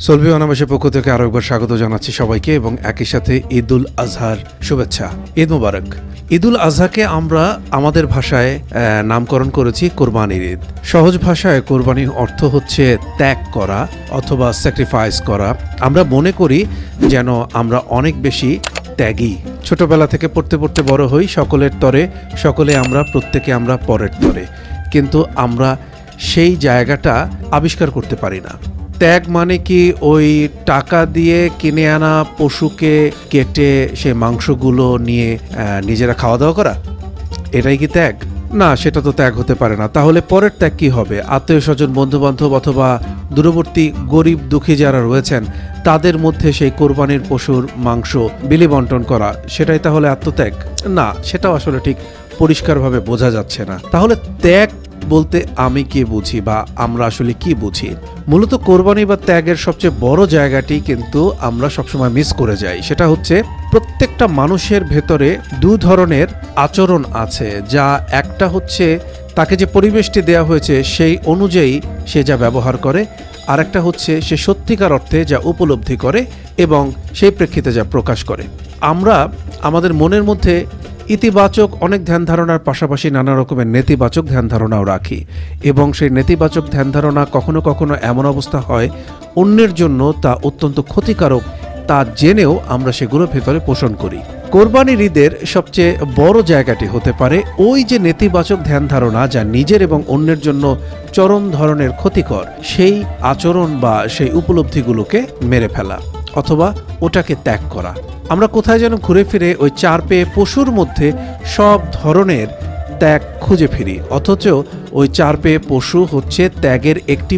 সলভি অনাবাসের পক্ষ থেকে আরো একবার স্বাগত জানাচ্ছি সবাইকে এবং একই সাথে ঈদুল আজহার শুভেচ্ছা। ঈদ মোবারক। ঈদুল আজহাকে আমরা আমাদের ভাষায় নামকরণ করেছি কোরবানির ঈদ। সহজ ভাষায় কোরবানি অর্থ হচ্ছে ত্যাগ করা অথবা স্যাক্রিফাইস করা। আমরা মনে করি যেন আমরা অনেক বেশি ত্যাগী। ছোটবেলা থেকে পড়তে পড়তে বড় হই, সকলের তরে সকলে আমরা, প্রত্যেকে আমরা পরের তরে, কিন্তু আমরা সেই জায়গাটা আবিষ্কার করতে পারি না। ত্যাগ মানে কি ওই টাকা দিয়ে কিনে আনা পশুকে কেটে সে মাংসগুলো নিয়ে নিজেরা খাওয়া দাওয়া করা? এটাই কি ত্যাগ? না, সেটা তো ত্যাগ হতে পারে না। তাহলে পরের ত্যাগ কি হবে? আত্মীয় স্বজন, বন্ধু বান্ধব অথবা দূরবর্তী গরিব দুঃখী যারা রয়েছেন তাদের মধ্যে সেই কোরবানির পশুর মাংস বিলি বন্টন করা, সেটাই তাহলে আত্মত্যাগ? না, সেটাও আসলে ঠিক পরিষ্কারভাবে বোঝা যাচ্ছে না। তাহলে ত্যাগ বলতে আমি কি বুঝি বা আমরা আসলে কি বুঝি? মূলত কোরবানি বা ত্যাগের সবচেয়ে বড় জায়গাটি কিন্তু আমরা সবসময় মিস করে যাই। সেটা হচ্ছে প্রত্যেকটা মানুষের ভেতরে দু ধরনের আচরণ আছে। যা একটা হচ্ছে তাকে যে পরিবেশটি দেওয়া হয়েছে সেই অনুযায়ী সে যা ব্যবহার করে, আর একটা হচ্ছে সে সত্যিকার অর্থে যা উপলব্ধি করে এবং সেই প্রেক্ষিতে যা প্রকাশ করে। আমরা আমাদের মনের মধ্যে ইতিবাচক অনেক ধ্যান ধারণার পাশাপাশি নানা রকমের নেতিবাচক ধ্যান ধারণাও রাখি, এবং সেই নেতিবাচক ধ্যান ধারণা কখনো কখনো এমন অবস্থা হয় অন্যের জন্য তা অত্যন্ত ক্ষতিকারক, তা জেনেও আমরা সেগুলো ভেতরে পোষণ করি। কোরবানির ঈদের সবচেয়ে বড় জায়গাটি হতে পারে ওই যে নেতিবাচক ধ্যান ধারণা যা নিজের এবং অন্যের জন্য চরম ধরনের ক্ষতিকর, সেই আচরণ বা সেই উপলব্ধিগুলোকে মেরে ফেলা অথবা ওটাকে ত্যাগ করা। আমরা কোথায় যেন ঘুরে ফিরে ওই চার পেয়ে পশুর মধ্যে সব ধরনের ত্যাগ খুঁজে ফিরি, অথচ ওই চার পেয়ে পশু হচ্ছে ত্যাগের একটি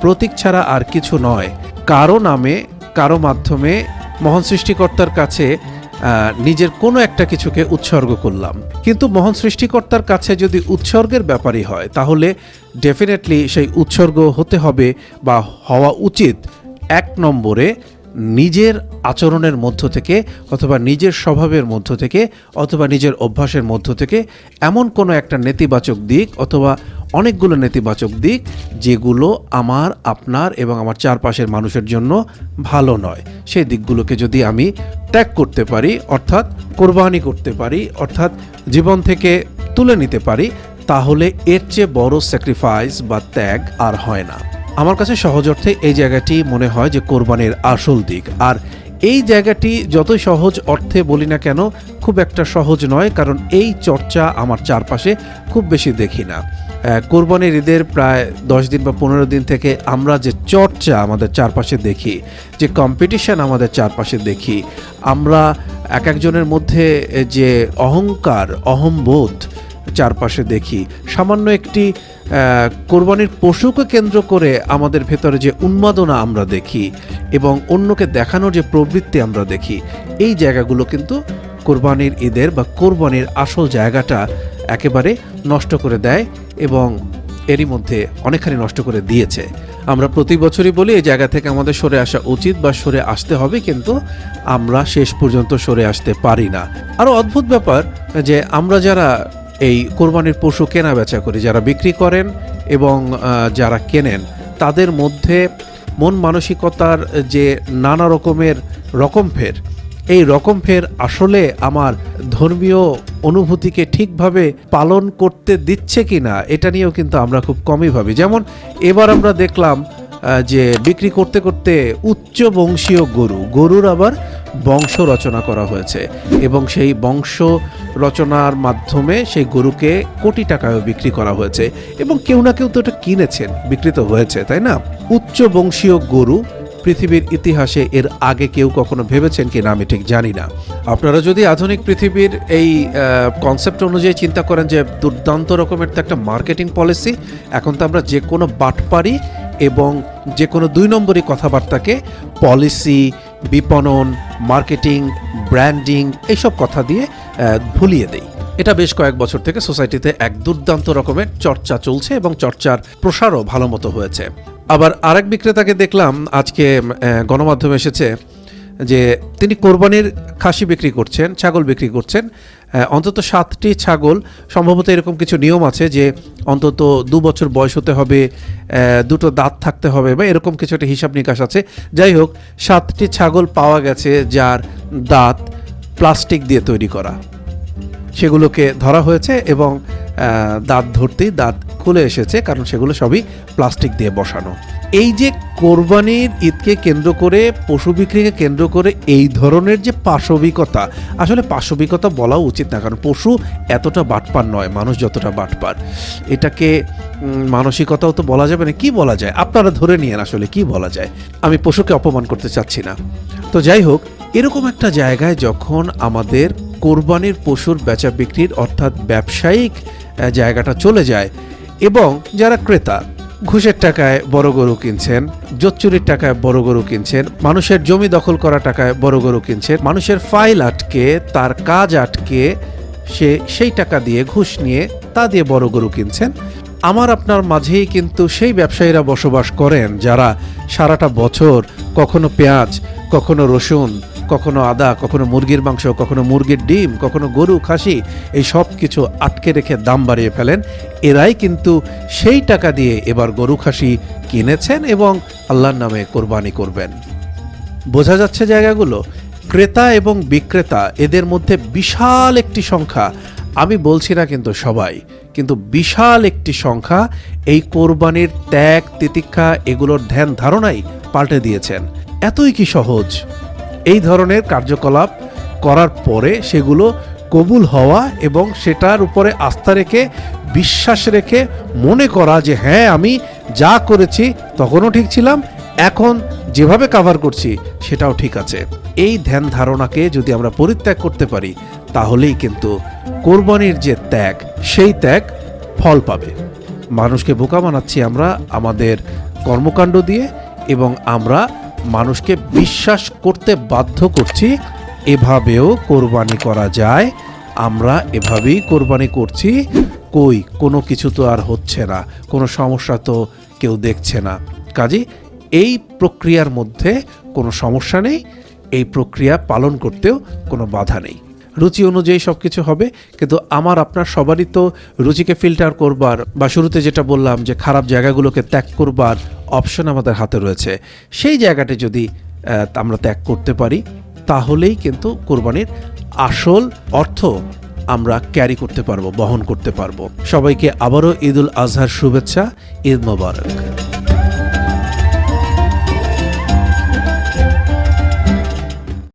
প্রতীক ছাড়া আর কিছু নয়। কারো নামে কারো মাধ্যমে মহান সৃষ্টিকর্তার কাছে নিজের কোনো একটা কিছুকে উৎসর্গ করলাম, কিন্তু মহান সৃষ্টিকর্তার কাছে যদি উৎসর্গের ব্যাপারই হয় তাহলে ডেফিনেটলি সেই উৎসর্গ হতে হবে বা হওয়া উচিত এক নম্বরে নিজের আচরণের মধ্য থেকে অথবা নিজের স্বভাবের মধ্য থেকে অথবা নিজের অভ্যাসের মধ্য থেকে এমন কোনো একটা নেতিবাচক দিক অথবা অনেকগুলো নেতিবাচক দিক যেগুলো আমার, আপনার এবং আমার চারপাশের মানুষের জন্য ভালো নয়, সেই দিকগুলোকে যদি আমি ত্যাগ করতে পারি, অর্থাৎ কোরবানি করতে পারি, অর্থাৎ জীবন থেকে তুলে নিতে পারি, তাহলে এর চেয়ে বড় স্যাক্রিফাইস বা ত্যাগ আর হয় না। আমার কাছে সহজ অর্থে এই জায়গাটি মনে হয় যে কোরবানির আসল দিক। আর এই জায়গাটি যতই সহজ অর্থে বলি না কেন খুব একটা সহজ নয়, কারণ এই চর্চা আমার চারপাশে খুব বেশি দেখি না। কোরবানির ঈদের প্রায় 10 দিন বা 15 দিন থেকে আমরা যে চর্চা আমাদের চারপাশে দেখি, যে কম্পিটিশন আমাদের চারপাশে দেখি, আমরা এক একজনের মধ্যে যে অহংকার, অহংবোধ চারপাশে দেখি, সামান্য একটি কোরবানির পশুকে কেন্দ্র করে আমাদের ভেতরে যে উন্মাদনা আমরা দেখি এবং অন্যকে দেখানোর যে প্রবৃত্তি আমরা দেখি, এই জায়গাগুলো কিন্তু কোরবানির ঈদের বা কোরবানির আসল জায়গাটা একেবারে নষ্ট করে দেয় এবং এরই মধ্যে অনেকখানি নষ্ট করে দিয়েছে। আমরা প্রতি বছরই বলি এই জায়গা থেকে আমাদের সরে আসা উচিত বা সরে আসতে হবে, কিন্তু আমরা শেষ পর্যন্ত সরে আসতে পারি না। আরও অদ্ভুত ব্যাপার যে আমরা যারা এই কোরবানির পশু কেনা বেচা করি, যারা বিক্রি করেন এবং যারা কেনেন, তাদের মধ্যে মন মানসিকতার যে নানা রকমের রকমফের, এই রকমফের আসলে আমার ধর্মীয় অনুভূতিকে ঠিকভাবে পালন করতে দিচ্ছে কি না এটা নিয়েও কিন্তু আমরা খুব কমই ভাবি। যেমন এবার আমরা দেখলাম যে বিক্রি করতে করতে উচ্চ বংশীয় গরুর আবার বংশ রচনা করা হয়েছে এবং সেই বংশ রচনার মাধ্যমে সেই গরুকে কোটি টাকায়ও বিক্রি করা হয়েছে এবং কেউ না কেউ তো এটা কিনেছেন, বিক্রিত হয়েছে, তাই না? উচ্চ বংশীয় গরু পৃথিবীর ইতিহাসে এর আগে কেউ কখনো ভেবেছেন কিনা আমি ঠিক জানি না। আপনারা যদি আধুনিক পৃথিবীর এই কনসেপ্ট অনুযায়ী চিন্তা করেন যে দুর্দান্ত রকমের তো একটা মার্কেটিং পলিসি, এখন তো আমরা যে কোনো বাটপারি এবং যে কোনো 2 নম্বরই কথাবার্তাকে পলিসি, বিপণন, মার্কেটিং, ব্র্যান্ডিং এইসব কথা দিয়ে ভুলিয়ে দেই। এটা বেশ কয়েক বছর থেকে সোসাইটিতে এক দুর্দান্ত রকমের চর্চা চলছে এবং চর্চার প্রসারও ভালো মতো হয়েছে। আবার আরেক বিক্রেতাকে দেখলাম আজকে গণমাধ্যমে এসেছে যে তিনি কোরবানির খাসি বিক্রি করছেন, ছাগল বিক্রি করছেন, অন্তত 7টি ছাগল, সম্ভবত এরকম কিছু নিয়ম আছে যে অন্তত 2 বছর বয়স হতে হবে, 2টো দাঁত থাকতে হবে, বা এরকম কিছু একটা হিসাব নিকাশ আছে। যাই হোক, 7টি ছাগল পাওয়া গেছে যার দাঁত প্লাস্টিক দিয়ে তৈরি করা। সেগুলোকে ধরা হয়েছে এবং দাঁত ধরতেই দাঁত খুলে এসেছে, কারণ সেগুলো সবই প্লাস্টিক দিয়ে বসানো। এই যে কোরবানির ঈদকে কেন্দ্র করে, পশু বিক্রিকে কেন্দ্র করে এই ধরনের যে পাশবিকতা, আসলে পাশবিকতা বলা উচিত না, কারণ পশু এতটা বাটপার নয় মানুষ যতটা বাটপার। এটাকে মানসিকতাও তো বলা যাবে না, কি বলা যায় আপনারা ধরে নিয়েন, আসলে কি বলা যায়। আমি পশুকে অপমান করতে চাচ্ছি না। তো যাই হোক, এরকম একটা জায়গায় যখন আমাদের কোরবানির পশুর বেচা বিক্রির অর্থাৎ ব্যবসায়িক জায়গাটা চলে যায়, এবং যারা ক্রেতা ঘুষের টাকায় বড় গরু কিনছেন, জোচ্চুরির টাকায় বড় গরু কিনছেন, মানুষের জমি দখল করা টাকায় বড় গরু কিনছেন, মানুষের ফাইল আটকে, তার কাজ আটকে সেই টাকা দিয়ে ঘুষ নিয়ে তা দিয়ে বড় গরু কিনছেন। আমার আপনার মাঝেই কিন্তু সেই ব্যবসায়ীরা বসবাস করেন যারা সারাটা বছর কখনো পেঁয়াজ, কখনো রসুন, কখনো আদা, কখনো মুরগির মাংস, কখনো মুরগির ডিম, কখনো গরু, খাসি, এই সব কিছু আটকে রেখে দাম বাড়িয়ে ফেলেন। এরাই কিন্তু সেই টাকা দিয়ে এবার গরু, খাসি কিনেছেন এবং আল্লাহর নামে কোরবানি করবেন। বোঝা যাচ্ছে জায়গাগুলো। ক্রেতা এবং বিক্রেতা, এদের মধ্যে বিশাল একটি সংখ্যা, আমি বলছি না কিন্তু সবাই, কিন্তু বিশাল একটি সংখ্যা এই কোরবানির ত্যাগ, তিতিক্ষা, এগুলোর ধ্যান ধারণাই পাল্টে দিয়েছেন। এতই কি সহজ এই ধরনের কার্যকলাপ করার পরে সেগুলো কবুল হওয়া এবং সেটার উপরে আস্থা রেখে, বিশ্বাস রেখে মনে করা যে হ্যাঁ, আমি যা করেছি তখনও ঠিক ছিলাম, এখন যেভাবে কাভার করছি সেটাও ঠিক আছে। এই ধ্যান ধারণাকে যদি আমরা পরিত্যাগ করতে পারি, তাহলেই কিন্তু কোরবানির যে ত্যাগ, সেই ত্যাগ ফল পাবে। মানুষকে বোকা বানাচ্ছি আমরা আমাদের কর্মকাণ্ড দিয়ে, এবং আমরা মানুষকে বিশ্বাস করতে বাধ্য করছি এভাবেও কোরবানি করা যায়। আমরা এভাবেই কোরবানি করছি, কই কোনো কিছু তো আর হচ্ছে না, কোনো সমস্যা তো কেউ দেখছে না। কাজেই এই প্রক্রিয়ার মধ্যে কোনো সমস্যা নেই, এই প্রক্রিয়া পালন করতেও কোনো বাধা নেই। রুচি অনুযায়ী সব কিছু হবে, কিন্তু আমার আপনার সবারই তো রুচিকে ফিল্টার করবার, বা শুরুতে যেটা বললাম যে খারাপ জায়গাগুলোকে ত্যাগ করবার অপশন আমাদের হাতে রয়েছে। সেই জায়গাটা যদি আমরা ত্যাগ করতে পারি, তাহলেই কিন্তু কোরবানির আসল অর্থ আমরা ক্যারি করতে পারবো, বহন করতে পারবো। সবাইকে আবারও ঈদুল আজহার শুভেচ্ছা, ঈদ মোবারক।